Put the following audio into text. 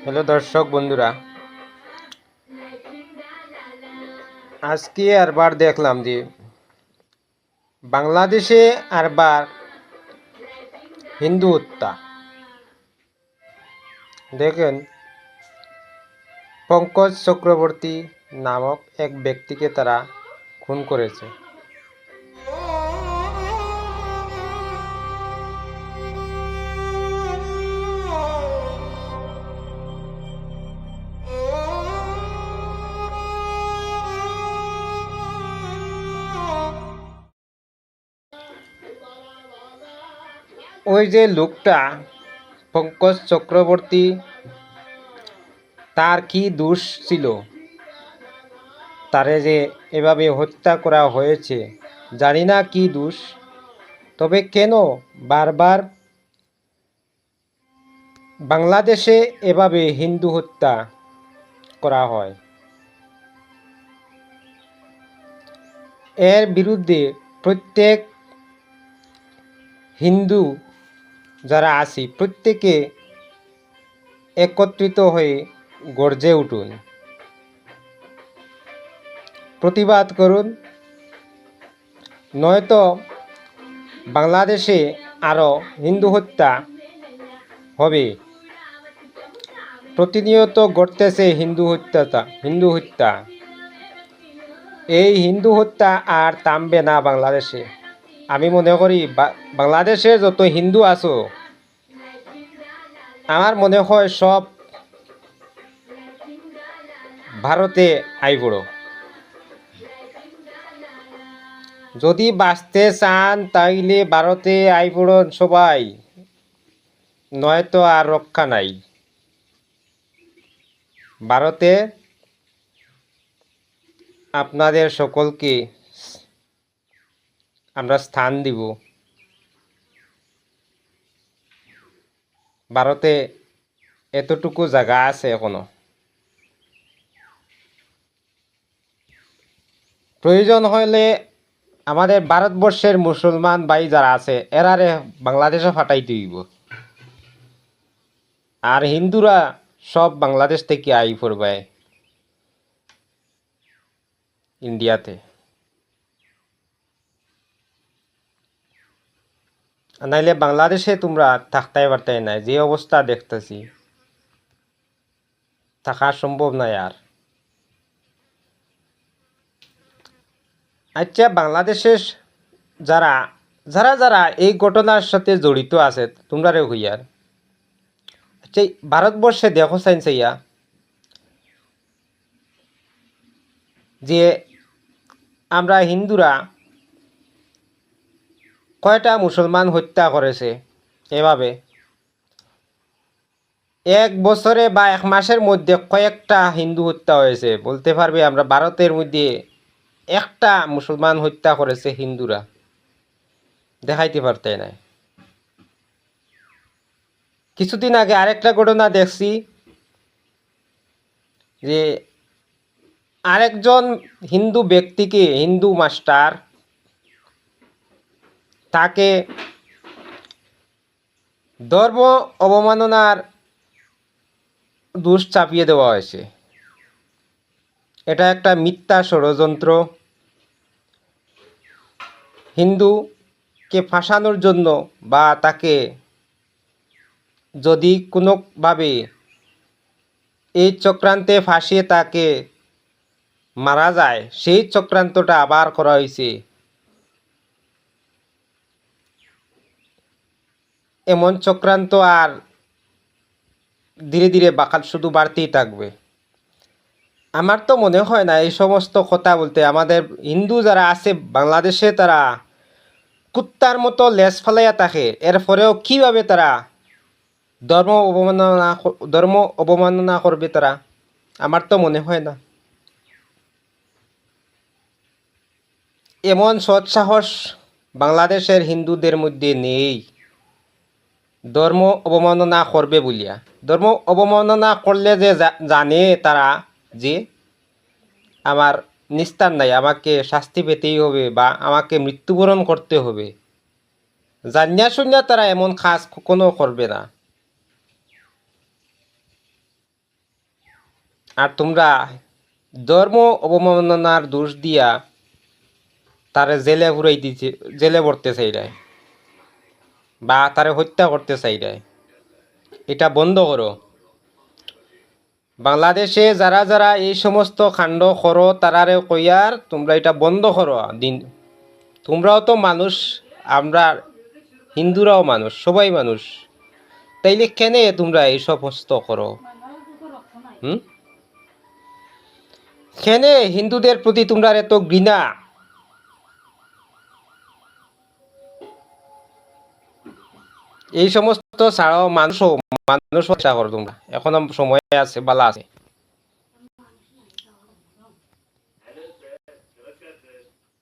Hello দর্শক বন্ধুরা, আজকে আরবার দেখলাম যে বাংলাদেশে আরবার হিন্দু হত্যা। দেখেন, পঙ্কজ চক্রবর্তী নামক এক ব্যক্তিকে তারা খুন করেছে। ওই যে লোকটা পঙ্কজ চক্রবর্তী, তার কি দোষ ছিল তারে যে এভাবে হত্যা করা হয়েছে? জানি না কি দোষ, তবে কেন বারবার বাংলাদেশে এভাবে হিন্দু হত্যা করা হয়? এর বিরুদ্ধে প্রত্যেক হিন্দু যারা আছি প্রত্যেকে একত্রিত হয়ে গর্জে উঠুন, প্রতিবাদ করুন, নয়তো বাংলাদেশে আরও হিন্দু হত্যা হবে। প্রতিনিয়ত ঘটতেছে হিন্দু হত্যা। এই হিন্দু হত্যা আর থামবে না বাংলাদেশে। আমি মনে করি বাংলাদেশে যত হিন্দু আছো, আমার মনে হয় সব ভারতে আইবড়। যদি বাঁচতে চান তাইলে ভারতে আইবড় সবাই, নয়তো আর রক্ষা নাই। ভারতে আপনাদের সকলকে আমরা স্থান দিব। ভারতে এতটুকু জায়গা আছে এখনো। প্রয়োজন হলে আমাদের ভারতবর্ষের মুসলমান ভাই যারা আছে এরারে বাংলাদেশে ফাটাইতে হইব। আর হিন্দুরা সব বাংলাদেশ থেকে আই পড়বে ইন্ডিয়াতে। নাইলে বাংলাদেশে তোমরা থাকতেই পারতাই না। যে অবস্থা দেখতেছি, থাকা সম্ভব নয় আর। আচ্ছা, বাংলাদেশের যারা যারা যারা এই ঘটনার সাথে জড়িত আছে তোমরা রে হইয়ার, আচ্ছা ভারতবর্ষে দেখো চাইয়া যে আমরা হিন্দুরা কয়টা মুসলমান হত্যা করেছে এভাবে? এক বছরে বা এক মাসের মধ্যে কয়েকটা হিন্দু হত্যা হয়েছে বলতে পারবে আমরা ভারতের মধ্যে একটা মুসলমান হত্যা করেছে হিন্দুরা? দেখাইতে পারতে না। কিছুদিন আগে আরেকটা ঘটনা দেখছি যে আরেকজন হিন্দু ব্যক্তিকে, হিন্দু মাস্টার, তাকে ধর্ম অবমাননার দোষ চাপিয়ে দেওয়া হয়েছে। এটা একটা মিথ্যা ষড়যন্ত্র। হিন্দুকে ফাঁসানোর জন্য বা তাকে যদি কোনোভাবে এই চক্রান্তে ফাঁসিয়ে তাকে মারা যায়, সেই চক্রান্তটা আবার করা হয়েছে। এমন চক্রান্ত আর ধীরে ধীরে শুধু বাড়তেই থাকবে। আমার তো মনে হয় না এই সমস্ত কথা বলতে আমাদের হিন্দু যারা আছে বাংলাদেশে তারা কুত্তার মতো লেজ ফেলাইয়া থাকে। এরপরেও কীভাবে তারা ধর্ম অবমাননা করবে তারা? আমার তো মনে হয় না। এমন সৎসাহস বাংলাদেশের হিন্দুদের মধ্যে নেই ধর্ম অবমাননা করবে বলিয়া। ধর্ম অবমাননা করলে যে জানে তারা যে আমার নিস্তার নাই, আমাকে শাস্তি পেতেই হবে বা আমাকে মৃত্যুবরণ করতে হবে, জানিয়া শুনিয়া তারা এমন কাজ কখনো করবে না। আর তোমরা ধর্ম অবমাননার দোষ দিয়া তারে জেলে পুরাই দিতে, জেলে পড়তে চাইরায় বা তারে হত্যা করতে চাইরায়। এটা বন্ধ করো। বাংলাদেশে যারা যারা এই সমস্ত কাণ্ড করো তারারে কইয়ার তোমরা এটা বন্ধ করো। দিন তোমরাও তো মানুষ, আমরা হিন্দুরাও মানুষ, সবাই মানুষ, তাইলে কেন তোমরা এই সমস্ত করো? হুম, কেন হিন্দুদের প্রতি তোমরা এত ঘৃণা? এই সমস্ত ছাড়াও মানুষ চেষ্টা করো তোমরা, এখনো সময় আছে, বালা আছে।